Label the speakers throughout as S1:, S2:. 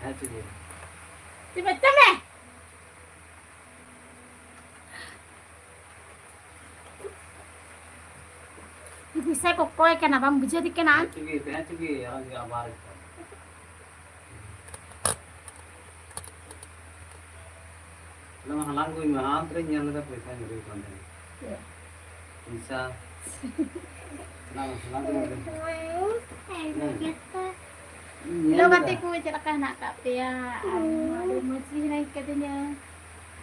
S1: Si basta me. Bisa kok koy kana bang bujo di kana.
S2: Lang halang ko yung mahal tre nyala da pesa nyari konde. Bisa. Lang halang ko.
S1: Lo kati ko cira kana kapia. Ado masih naik katanya.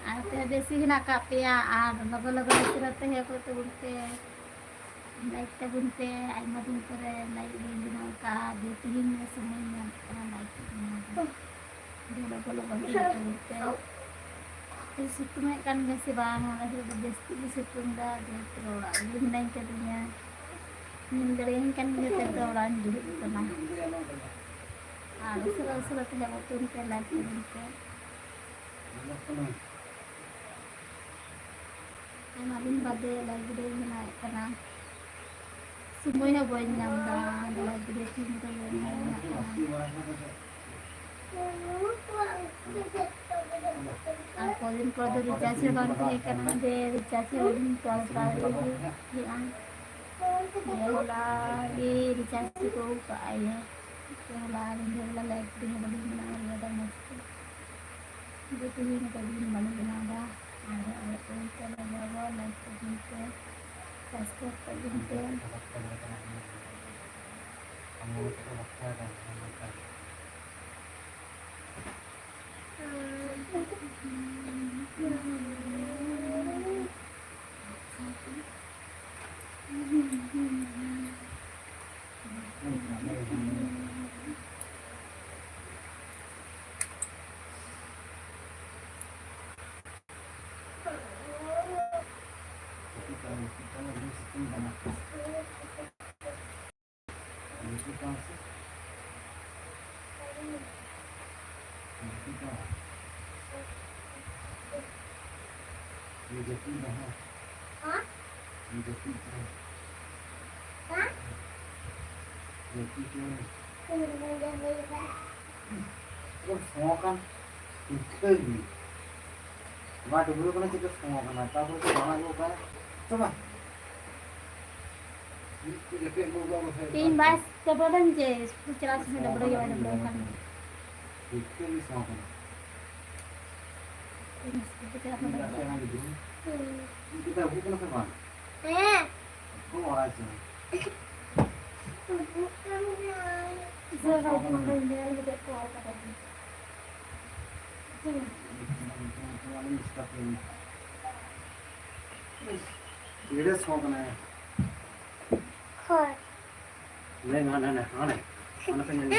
S1: Ada sih nak kapia. Laga cira teh ko to bunte. Naik te bunte ay madun kore naik din ka betin semuanya kana naik. Laga bunte. Situ kan ngasih bang, ngasih besti di situ ndak gitu lah. Ini naik katanya. Ninggalin kan kita dolan dulu itu nah. Sudah tidak waktu kita lagi kita. Kemarin pada lagi dia naik karena semuanya banyak dah lagi dia cinta aku lin pada recharge kan karena dia recharge lin pada yang lagi recharge ko pa ayah lagi dia like dia beli mana ada mesti dia tuh ini tadi mana ada orang kalau bawa like gitu subscribe gitu
S2: semua kan itu Mak dulu kan kita semua kan tahu semua lu kan coba
S1: तीन बार कपड़न जे पुचरा से डबड़ो या डबड़ो kan
S2: itu semua kan kita bukan apa oh aja ini semua kan ya Lên ngon này, ngon này. Nó phải nhanh.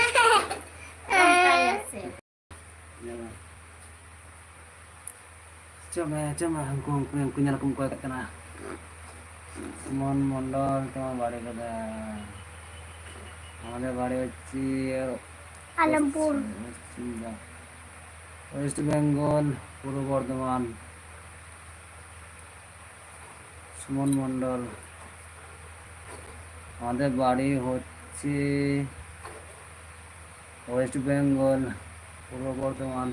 S2: Coba hangkung kunyal kungkoy kana. Mon mondol to বাড়ি kada. আমাদের বাড়ি হচ্ছে
S1: Alampur
S2: West Bengal পূর্ব বর্ধমান সুমন মণ্ডল আমাদের বাড়ি হচ্ছে West Bengal Purba Bardhaman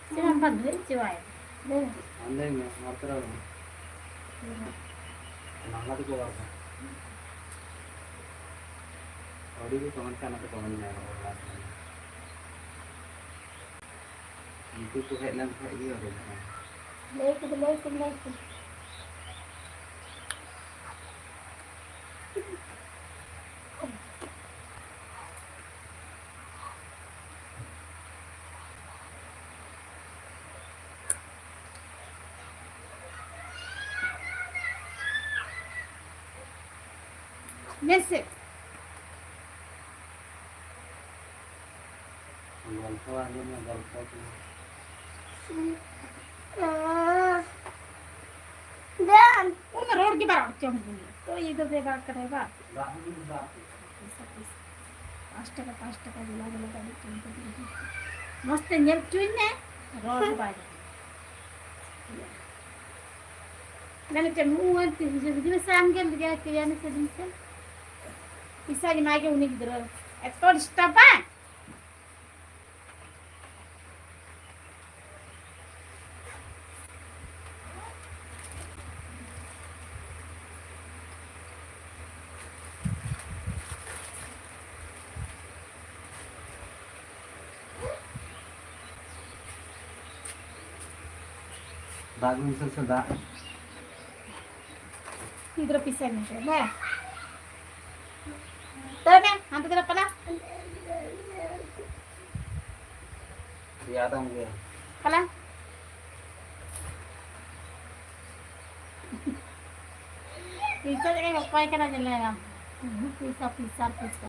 S1: Silang pagli cuy.
S2: Ande martara nangla to kowa audio ko comment kana to comment na wala itu to headline pa iyo rin
S1: Like. Messi.
S2: गल्प आने में गल्प
S1: Dan, una road की बात चमकी तो ये तो दे बात करेगा 5 টাকা 5 টাকা দিলা দিলা मस्त nyel cuine roh baik मैंने चमू जिस सांगेल दिया कि यानी से दिन से इसा की मागे उन्हीं की तरह एक्सपर्ट स्टॉप है
S2: दाग में से दाग
S1: इधर पीछे में है मैं तो मैं हम तो पला
S2: याद आ गया
S1: पला पीछे के ऊपर करना चलेगा पीछा पीछा पीछा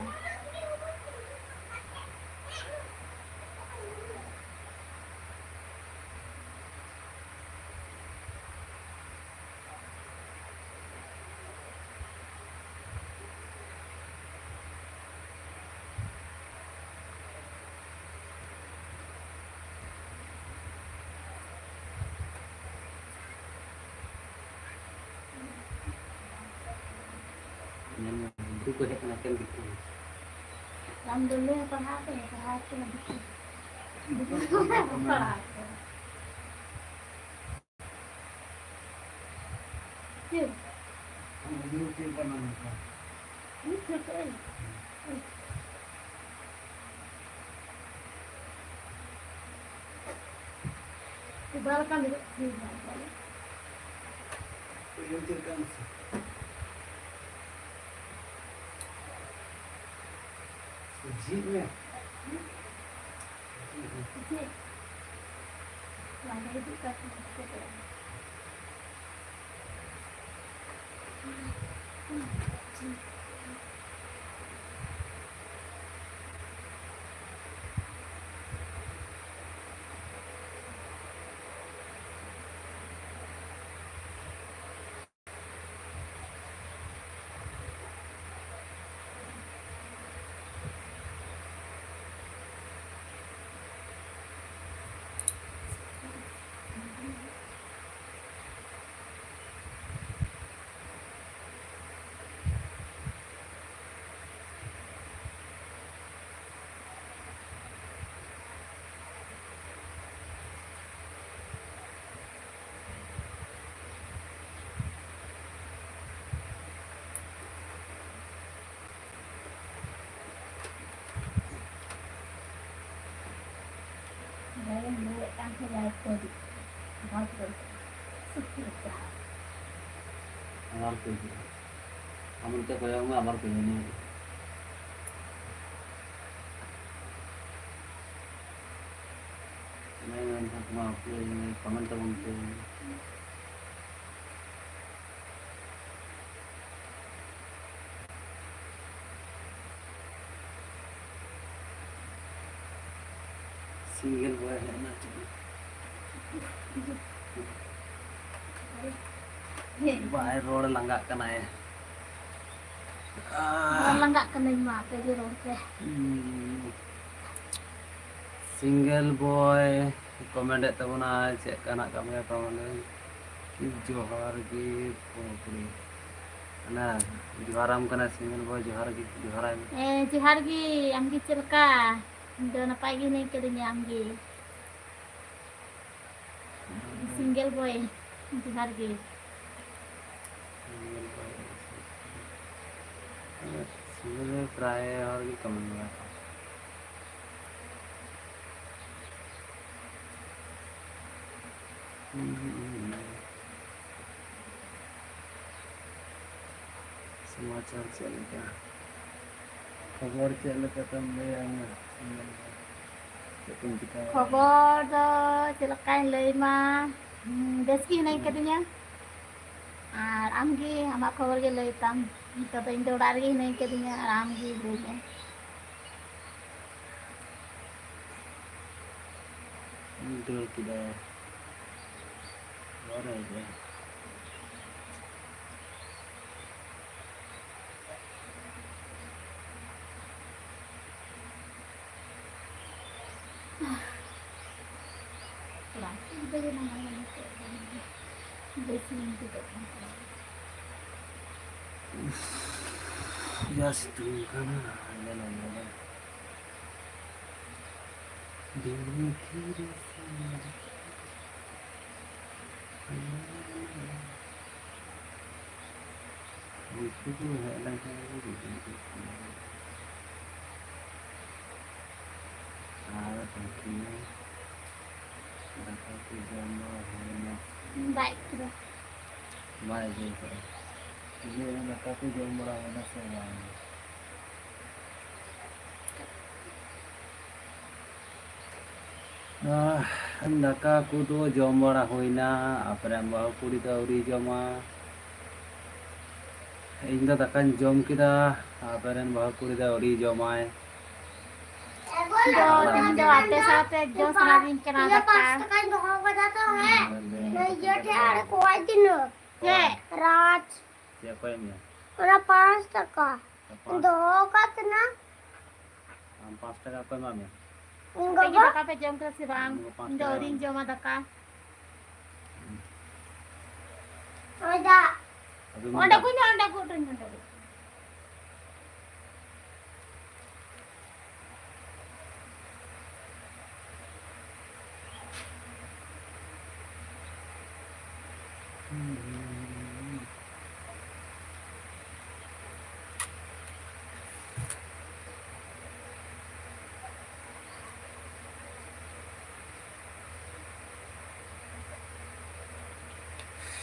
S2: itu gue naken gitu
S1: làm dulu perhati lagi Yuk. Dibalikkan dulu.
S2: Jeepnya.
S1: Mana itu kasih kita. Saya melihatkan helai tadi. Bagus. Suka.
S2: আমার পেয়ে আমার তো কয়ে আমার পেয়ে নেই मैं तुम्हारा आपके कमेंट बोलते हैं सिंगल बॉय है ना बाहर रोड लंगा करना है
S1: Langgak kena mak pergi roke.
S2: Single boy comment तबना चेक करना कमे कमेंट जोहार की पोपड़ी ना जोहाराम करना सिंगल बॉय जोहार की जोहार
S1: Johar gi amgi cilka. Do napa gi nih kedenya amgi. Single boy. Johar gi.
S2: Single fry और भी कमेंट हुआ समाचार चलेगा खबर चलेगा तब
S1: Khobor do cilakain leuy mah. Beski nih kedenya. Amgi amak khobor ge leuy tam. Kata indo dari nih kedenya amgi leuy.
S2: Dua tidak luar aja
S1: bagi nama lagi tu. Desi itu tu.
S2: Ya situ kana lala lala. Dini kiri sana. Itu tu ada lagi. Ada tangkinya. Ada tangki jama hanya.
S1: Baik tu.
S2: Baik je. Ini ada tangki jama hanya semua. Daka ko to jom bada hoina apre bahu kuri da uri joma ᱤᱧ ᱫᱚ ᱫᱟᱠᱟᱧ ᱡᱚᱢ ᱠᱮᱫᱟ ᱟᱯᱮᱨᱮᱱ ᱵᱟᱹᱦᱩ ᱠᱩᱲᱤ ᱫᱚ ᱟᱹᱣᱨᱤ ᱡᱚᱢᱟᱭ
S1: तीन जो आते साथ जो सारादिन करा दका रात
S2: siapa ini
S1: orang 5 टका दो का तना
S2: am 5 টাকা apa mami
S1: enggak daka pe jom ke sirang do ring jom daka ada ada ku ring ada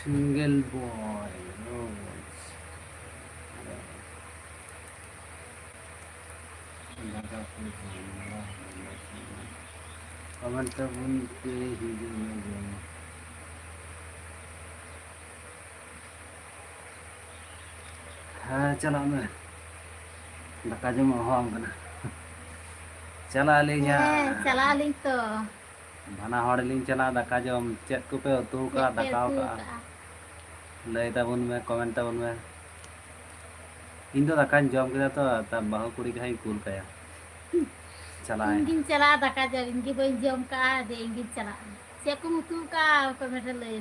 S2: single boy no comment तो उनके ही हाँ चला मैं दका जम हम कना चला लिंग
S1: चला लिंग तो
S2: भाना हड़ लिंग चला दका जम चेक को पे उतू का दकाव का लय ताबुन में कमेंट ताबुन में इन तो दका जम केदा तो तब बाहु कुड़ी का ही कूल काया चला
S1: इंगिन चला दका जब इंगी बन जम का दे इंगिन चला चेक को उतू का कमेंट ले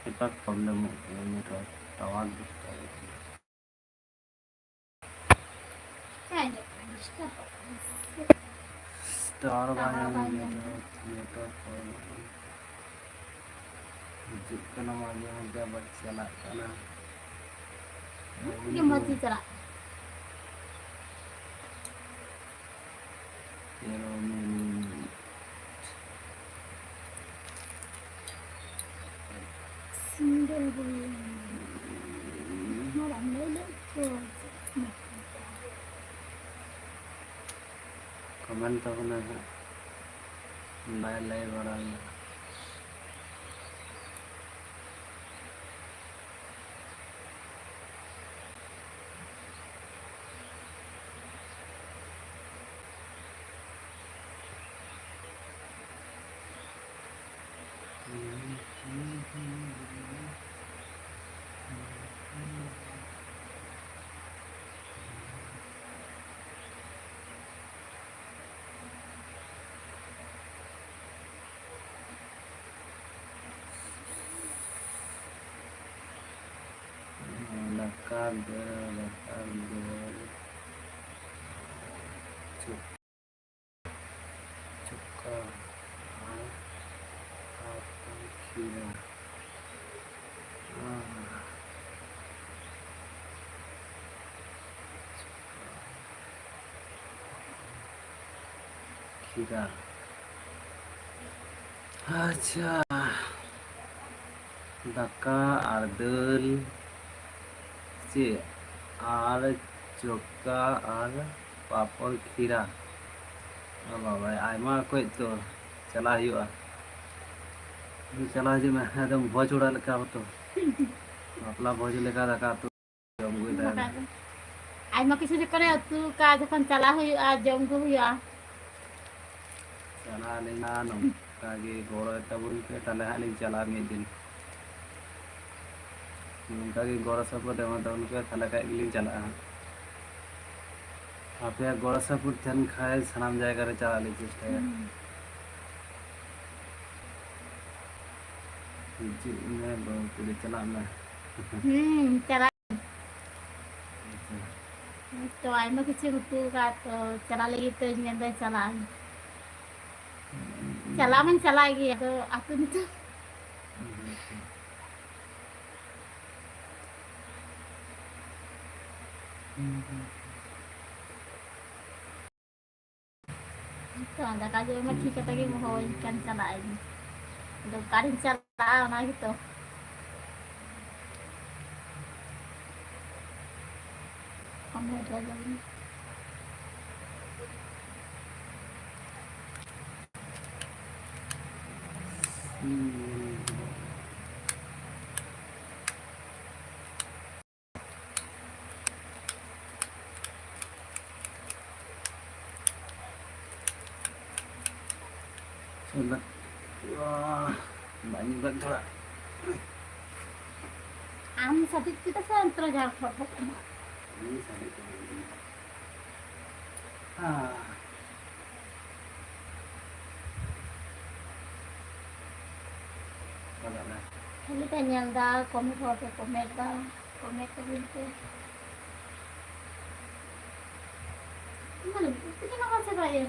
S2: kita problem ini tuh tawar star banyak itu hidup kena maju udah berjalan karena
S1: ये मत चला single boy malam lele
S2: comment तो ना लाइव लाइव बड़ा cuka apa kira kira अच्छा दाका और दाल से और चोका और पापड़ खीरा बाबा आयमा कोई तो चला हुआ चला हजू में एकदम भोज उड़ा लेका तो बापला भोज लेका दाका तो जम गई
S1: Maka tu. Ai mak kisu ko na tu ka jokon chala huyu a jom gu huyu a.
S2: चला लेना नौका के गोड़ा तबुन के तले हाली चला में दिन नौका के गोड़ा सब को देवा तो उनके तले का इलिंग चला आप यार गोड़ा सब को थन खाए सनाम जाएगा रे चला ले चेष्टा है जी मैं बहुत पूरी चला मैं
S1: Chala. To ai mak kisu tu ka to chala lagi tu nyen dai chala. Chala men chala lagi to aku ni tu. To anda ka je mak ঠিক kata ge mo ikan chala ini. Do karin chala na gitu. Kamu ada lagi.
S2: चला wah banyak banget थोड़ा
S1: Am sakit kita sentro jar khopok.
S2: ini sampai ke ah kalau lah
S1: Kali penyang da komi khope kometa binte. Mana itu kenapa sih kaya?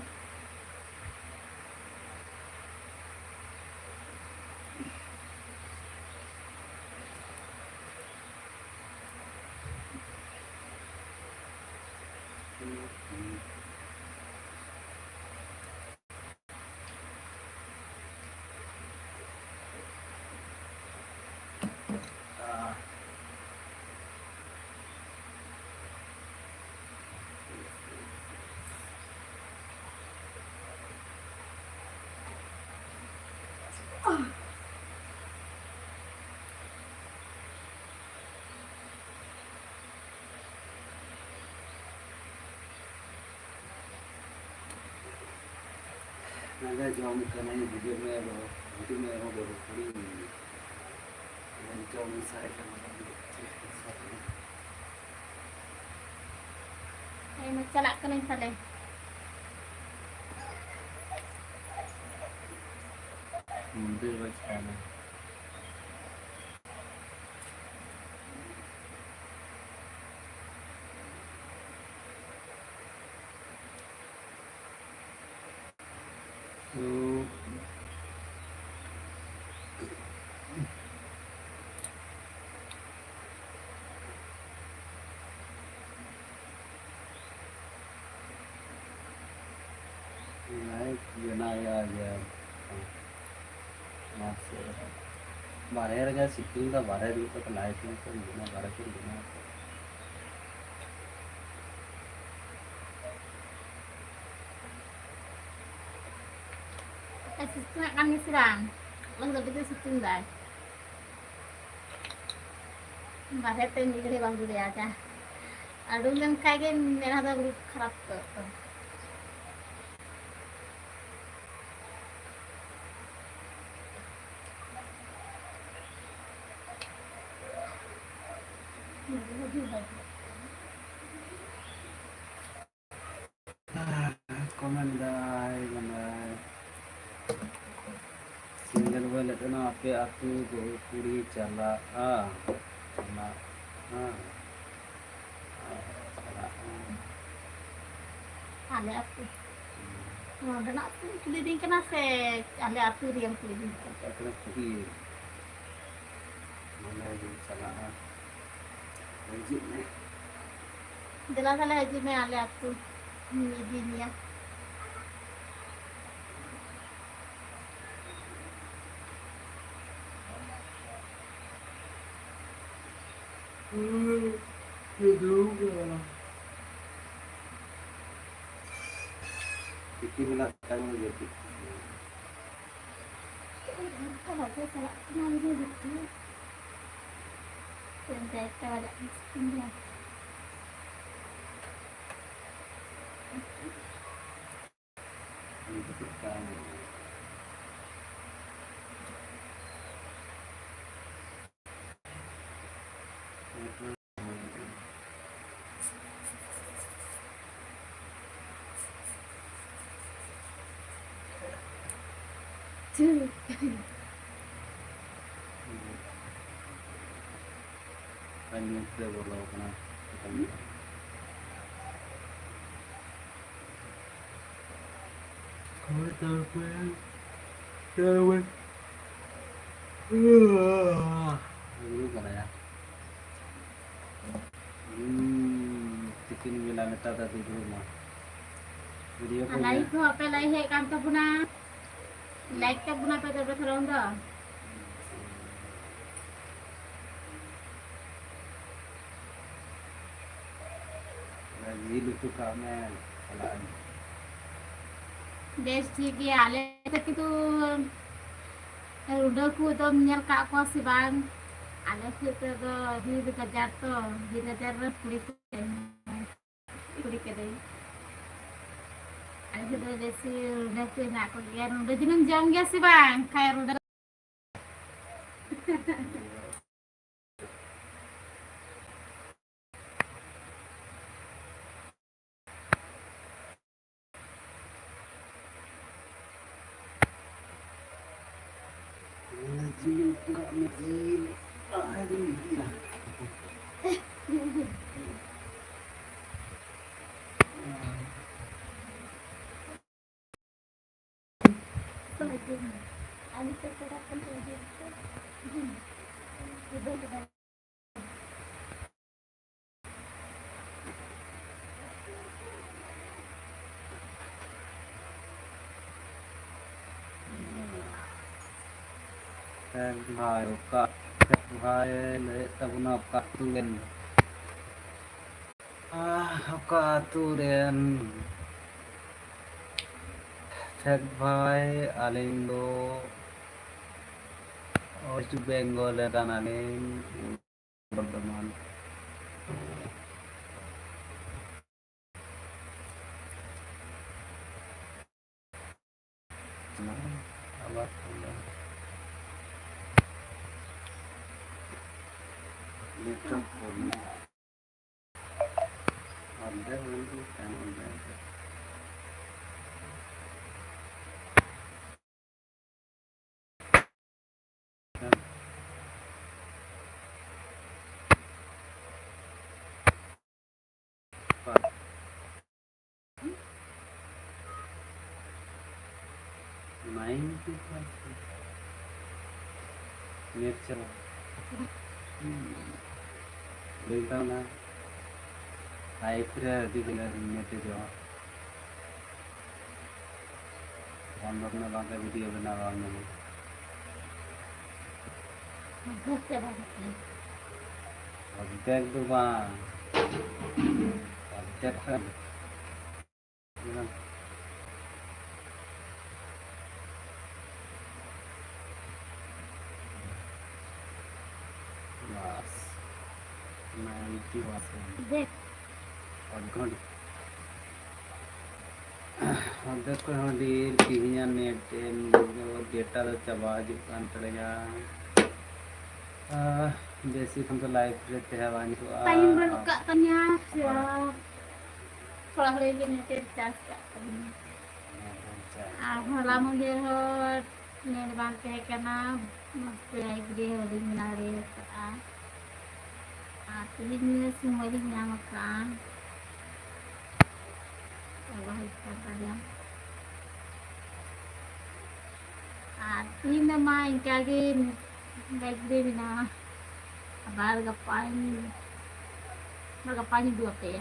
S2: naga jom karena ini video में हो बोलो पूरी जम सारे kan
S1: Ay magchala ka lang pala.
S2: mobil bacana so naik Yunaya ya masih बारह का सिक्किम का 12 रुपये का लाइसेंस तो लेना 12 को लेना
S1: Ay sistem kami serang. Lang lebih tu sistem dah. Bahe te nigre bang dure aja. Aduh lang kage mera da grup kharap kar.
S2: komandai single boy leto na ape aku go puri chala chala
S1: Ale aku. Ada nak tu keliling kena se ale aku riang keliling.
S2: aku nak pergi mana di chala wajib ni
S1: Dela sala haji me ale aku. Ni dia.
S2: Juga. Tiki bilang kamu jadi.
S1: Kalau saya salah kenal dia gitu. Dan saya tahu ada miskinnya.
S2: Untuk kamu.
S1: Tuh.
S2: Banyak berlalu kena. Kau tahu tahu. Dulu kan ya. Tikin bilang kita tadi di rumah. Video ko
S1: Alay ko, apelay he kanto po na. Like ka po na betul-betul enggak?
S2: lagi lucu kami kalaan.
S1: Des ठीक है आले तक तो udah ku to nyel kak ko si bang ale kita to di kejar to di kejar puri ke deh ale to desi udah tu nak ko gian udah jinun jam gya si bang kayak udah
S2: Najil pura najil. Aduh gila.
S1: ale to kita kan to udah
S2: Kan hai ka hai le tabuna ka tulen. Ka tulen. Thak bhai alindo West Bengal dan alim Bardhaman. Abad Little Purna. Ada untuk kan ada. Main tu kan. Nature. देखता ना आई फिर दिखला net जो हम लोग ने वहाँ का वीडियो बनावा हमने अब देख दो वहाँ अब देख कर बस 90%
S1: देख
S2: और घंटे देखो हम डी टीवी नेट डेटा तो चबा जुकान तलेगा जैसे हम तो लाइव रहते हैं वानी तो
S1: time berbuka tanya siap kalau lagi nanti cas lama dia hot nih bangke karena mesti lagi dia di minare ini semua ini nyamakan Allah ikan dia ini main kagin baik dia bina Magapain dua pe